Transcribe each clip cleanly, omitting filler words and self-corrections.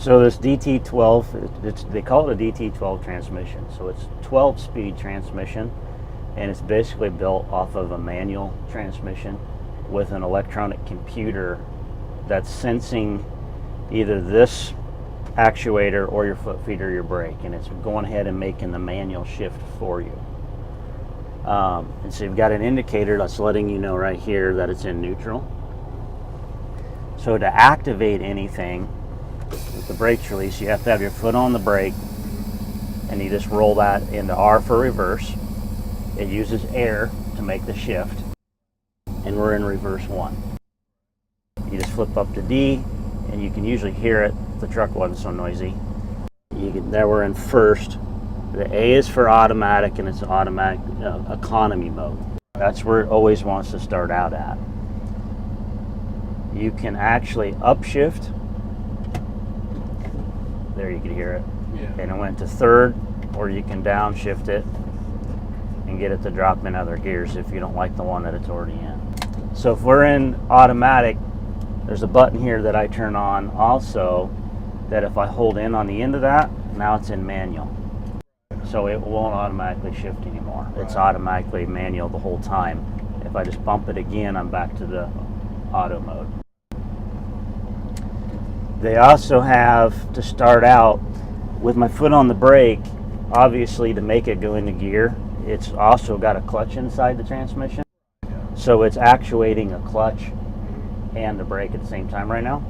So this DT12, they call it a DT12 transmission. So it's 12-speed transmission, and it's basically built off of a manual transmission with an electronic computer that's sensing either this actuator or your foot feed or your brake, and it's going ahead and making the manual shift for you. And so you've got an indicator that's letting you know right here that it's in neutral. So to activate anything with the brakes release, you have to have your foot on the brake, and you just roll that into R for reverse. It uses air to make the shift, and we're in reverse 1. You just flip up to D, and you can usually hear it if the truck wasn't so noisy. There we're in first. The A is for automatic, and it's automatic economy mode. That's where it always wants to start out at. You can actually upshift. There, you can hear it. Yeah. And it went to third, or you can downshift it and get it to drop in other gears if you don't like the one that it's already in. So if we're in automatic, there's a button here that I turn on also, that if I hold in on the end of that, now it's in manual. So it won't automatically shift anymore. Right. It's automatically manual the whole time. If I just bump it again, I'm back to the auto mode. They also have, to start out, with my foot on the brake, obviously to make it go into gear, it's also got a clutch inside the transmission. So it's actuating a clutch and the brake at the same time right now.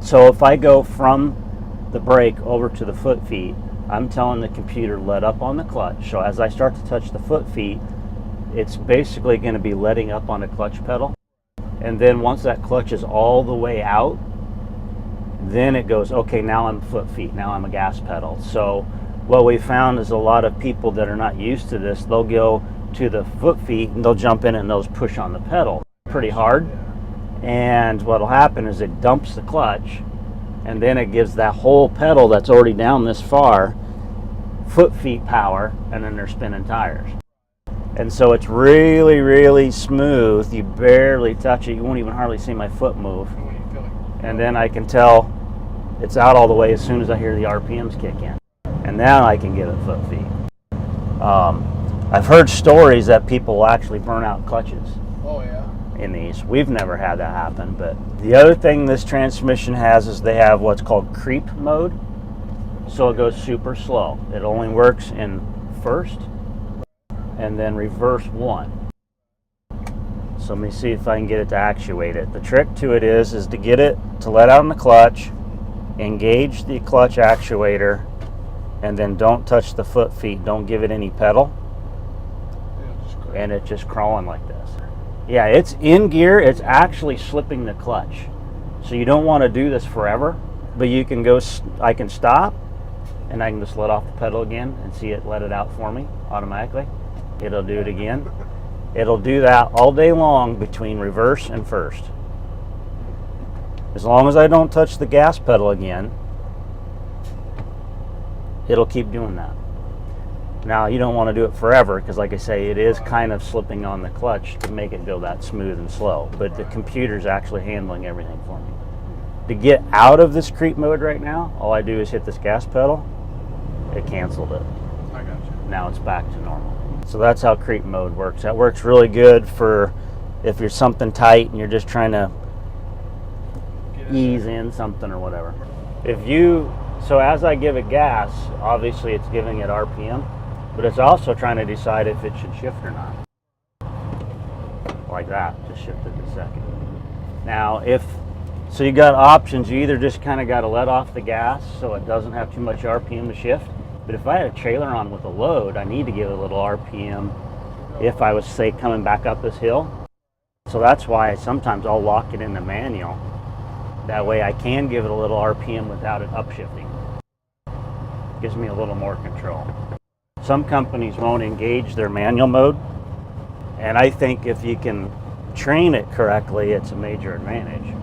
So if I go from the brake over to the foot feet, I'm telling the computer let up on the clutch. So as I start to touch the foot feet, it's basically going to be letting up on the clutch pedal. And then once that clutch is all the way out, then it goes, okay, now I'm foot feet, now I'm a gas pedal. So what we found is a lot of people that are not used to this, they'll go to the foot feet and they'll jump in and they'll push on the pedal pretty hard. And what'll happen is it dumps the clutch, and then it gives that whole pedal that's already down this far foot feet power, and then they're spinning tires. And so it's really, really smooth. You barely touch it. You won't even hardly see my foot move. And then I can tell it's out all the way as soon as I hear the RPMs kick in. And now I can get it foot feet. I've heard stories that people will actually burn out clutches. Oh, yeah. In these. We've never had that happen, but the other thing this transmission has is they have what's called creep mode. So it goes super slow. It only works in first and then reverse 1. So let me see if I can get it to actuate it. The trick to it is to get it to let out on the clutch, engage the clutch actuator, and then don't touch the foot feet. Don't give it any pedal. And it's just crawling like this. Yeah, it's in gear. It's actually slipping the clutch. So you don't want to do this forever, but you can go, I can stop, and I can just let off the pedal again and see it let it out for me automatically. It'll do it again. It'll do that all day long between reverse and first. As long as I don't touch the gas pedal again, it'll keep doing that. Now, you don't want to do it forever because, like I say, it is kind of slipping on the clutch to make it go that smooth and slow. But the computer's actually handling everything for me. To get out of this creep mode right now, all I do is hit this gas pedal. It canceled it. I got you. Now it's back to normal. So that's how creep mode works. That works really good for if you're something tight and you're just trying to ease in something or whatever. So as I give it gas, obviously it's giving it RPM, but it's also trying to decide if it should shift or not. Like that, just shifted to second. Now so you got options. You either just kind of got to let off the gas so it doesn't have too much RPM to shift. But if I had a trailer on with a load, I need to give it a little RPM if I was, say, coming back up this hill. So that's why sometimes I'll lock it in the manual. That way I can give it a little RPM without it upshifting. Gives me a little more control. Some companies won't engage their manual mode, and I think if you can train it correctly, it's a major advantage.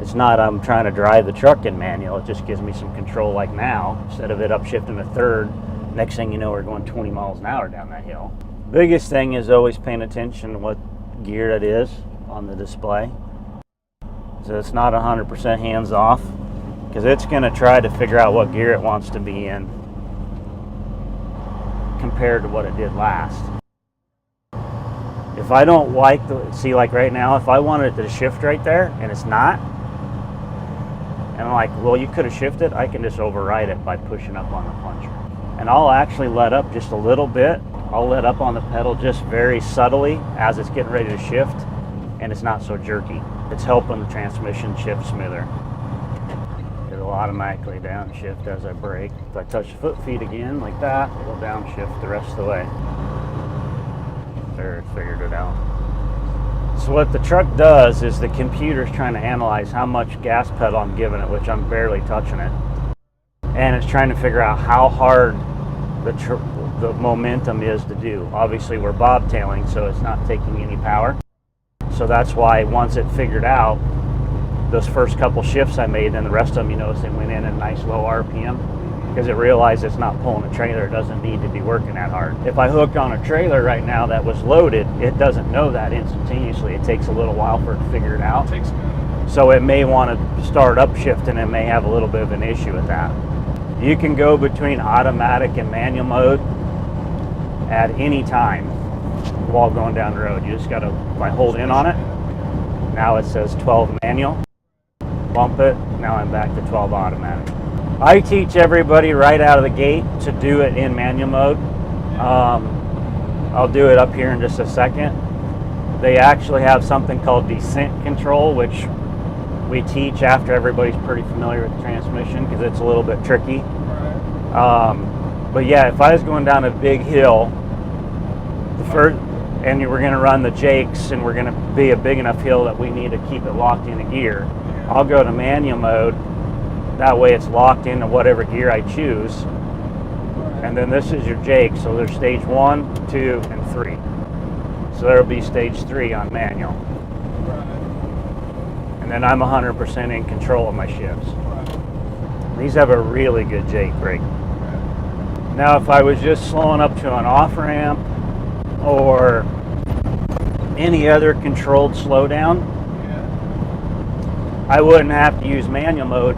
It's not I'm trying to drive the truck in manual, it just gives me some control like now. Instead of it upshifting to third, next thing you know we're going 20 miles an hour down that hill. Biggest thing is always paying attention to what gear it is on the display. So it's not 100% hands off. because it's going to try to figure out what gear it wants to be in compared to what it did last. If I don't like see, like right now, if I wanted it to shift right there and it's not, and I'm like, well, you could have shifted, I can just override it by pushing up on the plunger. And I'll actually let up just a little bit. I'll let up on the pedal just very subtly as it's getting ready to shift, and it's not so jerky. It's helping the transmission shift smoother. It'll automatically downshift as I brake. If I touch the foot feet again like that, it'll downshift the rest of the way. There, figured it out. So what the truck does is the computer's trying to analyze how much gas pedal I'm giving it, which I'm barely touching it. And it's trying to figure out how hard the momentum is to do. Obviously we're bobtailing, so it's not taking any power. So that's why once it figured out those first couple shifts I made, then the rest of them, you notice they went in at a nice low RPM, because it realized it's not pulling a trailer. It doesn't need to be working that hard. If I hooked on a trailer right now that was loaded, it doesn't know that instantaneously. It takes a little while for it to figure it out. It takes a minute. So it may want to start upshifting and it may have a little bit of an issue with that. You can go between automatic and manual mode at any time while going down the road. You just got to, if I hold in on it, now it says 12 manual, bump it, now I'm back to 12 automatic. I teach everybody right out of the gate to do it in manual mode. I'll do it up here in just a second. They actually have something called descent control, which we teach after everybody's pretty familiar with the transmission, because it's a little bit tricky. But yeah, if I was going down a big hill, and we're going to run the Jakes, and we're going to be a big enough hill that we need to keep it locked into gear, I'll go to manual mode. That way it's locked into whatever gear I choose. And then this is your Jake. So there's stage 1, 2, and 3. So there'll be stage 3 on manual. And then I'm 100% in control of my shifts. These have a really good Jake brake. Now if I was just slowing up to an off-ramp or any other controlled slowdown, I wouldn't have to use manual mode.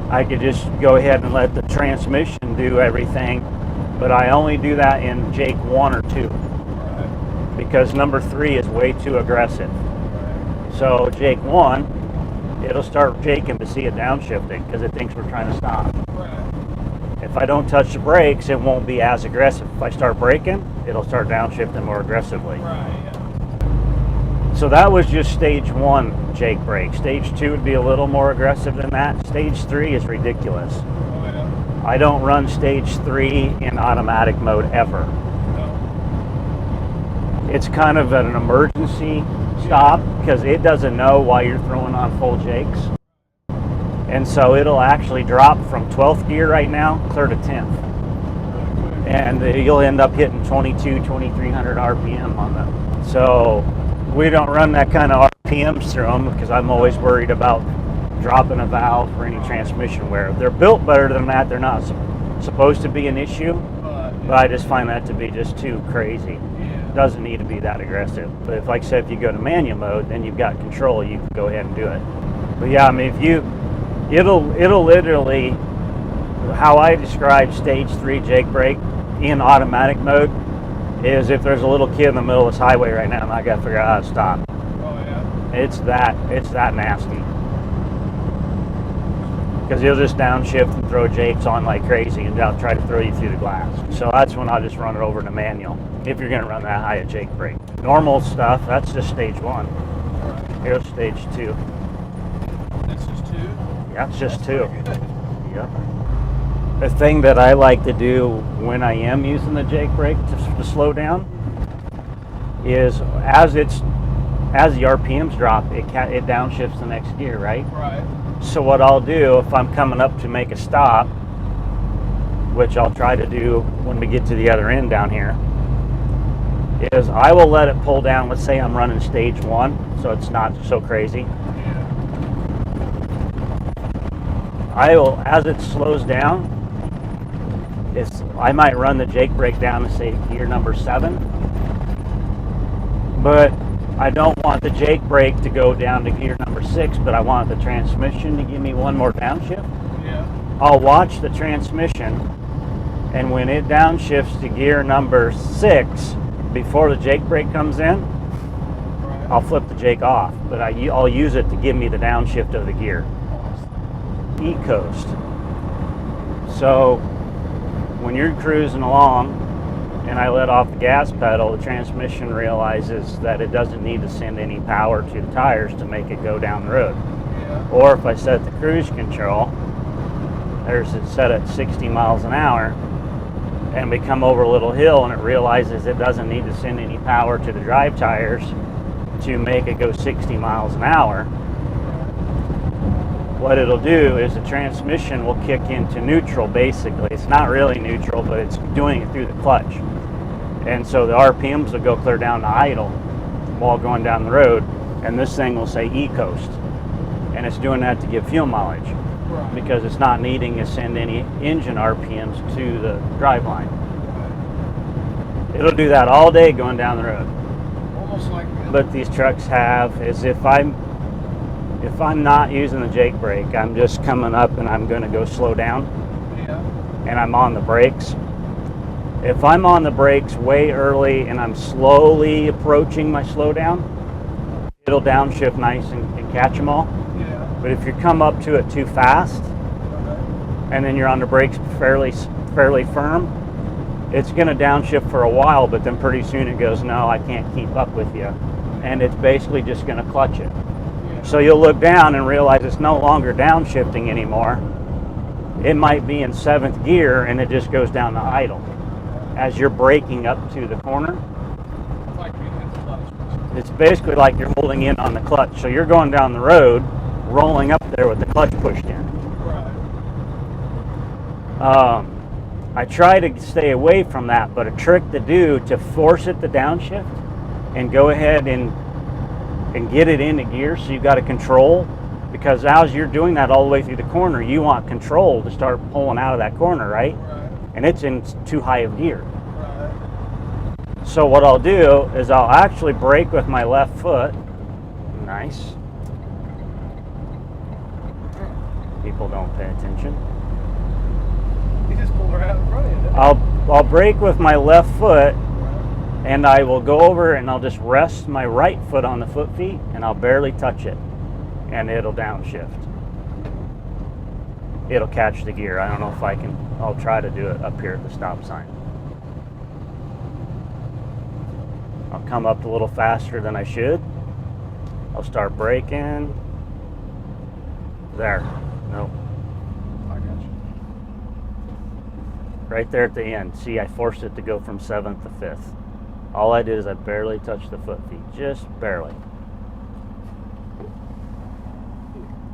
I could just go ahead and let the transmission do everything, but I only do that in Jake 1 or 2, because number 3 is way too aggressive. So Jake 1, it'll start jaking to see it downshifting because it thinks we're trying to stop. If I don't touch the brakes, it won't be as aggressive. If I start braking, it'll start downshifting more aggressively. So that was just stage 1 Jake brake. Stage 2 would be a little more aggressive than that. Stage 3 is ridiculous. I don't run stage 3 in automatic mode ever. It's kind of an emergency stop because it doesn't know why you're throwing on full Jakes. And so it'll actually drop from 12th gear right now clear to 10th. And you'll end up hitting 2300 RPM on them. So we don't run that kind of RPMs through them because I'm always worried about dropping a valve or any transmission wear. They're built better than that. They're not supposed to be an issue, but I just find that to be just too crazy. Doesn't need to be that aggressive. But if, like I said, if you go to manual mode, then you've got control. You can go ahead and do it. But yeah, I mean, it'll literally, how I describe stage 3 Jake brake in automatic mode is if there's a little kid in the middle of this highway right now and I got to figure out how to stop. It's that nasty. Because he'll just downshift and throw Jakes on like crazy and they'll try to throw you through the glass. So that's when I'll just run it over to manual if you're going to run that high a Jake brake. Normal stuff, that's just stage 1. Here's stage 2. That's just 2? Yeah, it's just 2. Yep. The thing that I like to do when I am using the Jake brake to slow down is as the RPMs drop, it downshifts the next gear, right? Right. So what I'll do if I'm coming up to make a stop, which I'll try to do when we get to the other end down here, is I will let it pull down. Let's say I'm running stage 1, so it's not so crazy. I will, as it slows down, I might run the Jake brake down to say gear number 7, but I don't want the Jake brake to go down to gear number 6, but I want the transmission to give me one more downshift. Yeah. I'll watch the transmission, and when it downshifts to gear number 6, before the Jake brake comes in, Right. I'll flip the Jake off, but I'll use it to give me the downshift of the gear. E-coast. So when you're cruising along and I let off the gas pedal, the transmission realizes that it doesn't need to send any power to the tires to make it go down the road. Yeah. Or if I set the cruise control, there's it set at 60 miles an hour, and we come over a little hill and it realizes it doesn't need to send any power to the drive tires to make it go 60 miles an hour. What it'll do is the transmission will kick into neutral basically. It's not really neutral, but it's doing it through the clutch. And so the RPMs will go clear down to idle while going down the road, and this thing will say E-coast. And it's doing that to give fuel mileage Right. because it's not needing to send any engine RPMs to the driveline. It'll do that all day going down the road. Almost like But these trucks have is if I'm not using the Jake brake, I'm just coming up and I'm going to go slow down, Yeah. and I'm on the brakes. If I'm on the brakes way early and I'm slowly approaching my slowdown, it'll downshift nice and catch them all. Yeah. But if you come up to it too fast Okay. and then you're on the brakes fairly firm, it's going to downshift for a while, but then pretty soon it goes, no, I can't keep up with you. And it's basically just going to clutch it. Yeah. So you'll look down and realize it's no longer downshifting anymore. It might be in 7th gear and it just goes down to idle. As you're braking up to the corner, It's like being in the clutch. it's basically like you're holding in on the clutch. So you're going down the road, rolling up there with the clutch pushed in. Right. I try to stay away from that, but a trick to do to force it to downshift and go ahead and get it into gear so you've got a control, because as you're doing that all the way through the corner, you want control to start pulling out of that corner, right? Right. And it's in too high of gear. Right. So what I'll do is I'll actually brake with my left foot. Nice. People don't pay attention. He just pulled her out in front of you, didn't he? I'll brake with my left foot, and I will go over and I'll just rest my right foot on the foot feet and I'll barely touch it, and it'll downshift. It'll catch the gear. I don't know if I can. I'll try to do it up here at the stop sign. I'll come up a little faster than I should. I'll start braking. There. Nope. I got you. Right there at the end. See, I forced it to go from 7th to 5th. All I did is I barely touched the foot feet. Just barely.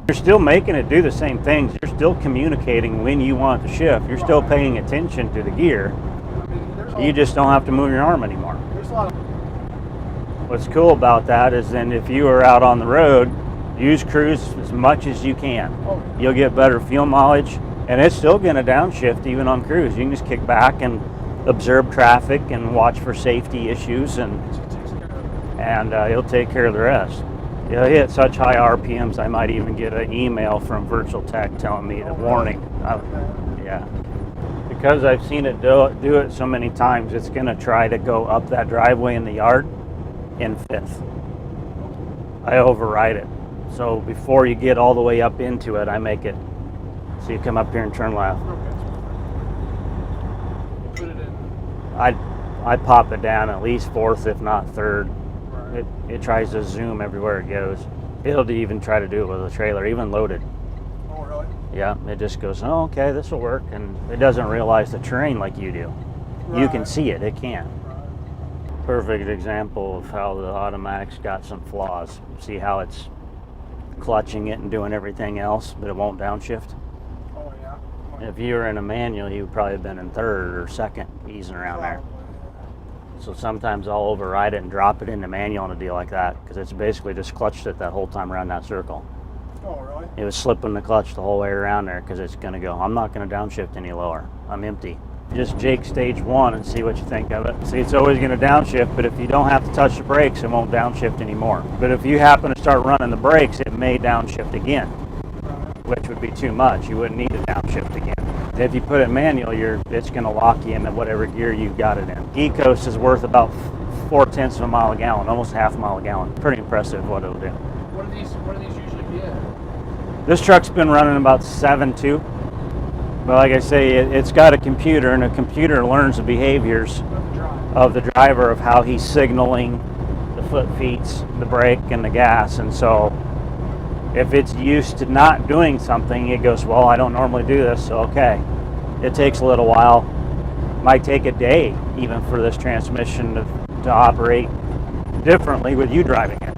You're still making it do the same things. You're still communicating when you want to shift. You're still paying attention to the gear. I mean, there's You just don't have to move your arm anymore. there's a lot of What's cool about that is then if you are out on the road, use cruise as much as you can. You'll get better fuel mileage, and it's still going to downshift even on cruise. You can just kick back and observe traffic and watch for safety issues, and it'll take care of the rest. You'll hit such high RPMs, I might even get an email from Virtual Tech telling me the warning. Yeah. Because I've seen it do it so many times, it's going to try to go up that driveway in the yard in 5th. I override it. So before you get all the way up into it, I make it so you come up here and turn left. put it in. I pop it down at least 4th, if not 3rd. Right. It tries to zoom everywhere it goes. It'll even try to do it with a trailer, even loaded. Oh, really? Yeah, it just goes, oh, okay, this will work, and it doesn't realize the terrain like you do. You can Right. see it, it can. Right. Perfect example of how the automatic's got some flaws. See how it's clutching it and doing everything else, but it won't downshift? Oh, yeah. If you were in a manual, you would probably have been in 3rd or 2nd, easing around there. So sometimes I'll override it and drop it in the manual on a deal like that, because it's basically just clutched it that whole time around that circle. Oh, really? It was slipping the clutch the whole way around there because it's going to go, I'm not going to downshift any lower. I'm empty. just Jake stage 1 and see what you think of it. See, it's always going to downshift, but if you don't have to touch the brakes, it won't downshift anymore. But if you happen to start running the brakes, it may downshift again, which would be too much. You wouldn't need to downshift again. If you put it manual, it's going to lock you into whatever gear you've got it in. E-Coast is worth about 0.4 of a mile a gallon, almost half a mile a gallon. Pretty impressive what it'll do. What do these usually be at? This truck's been running about 7.2. But like I say, it's got a computer, and a computer learns the behaviors of the driver, of how he's signaling the foot feets, the brake, and the gas. And so if it's used to not doing something, it goes, well, I don't normally do this, so okay. It takes a little while. Might take a day even for this transmission to operate differently with you driving it.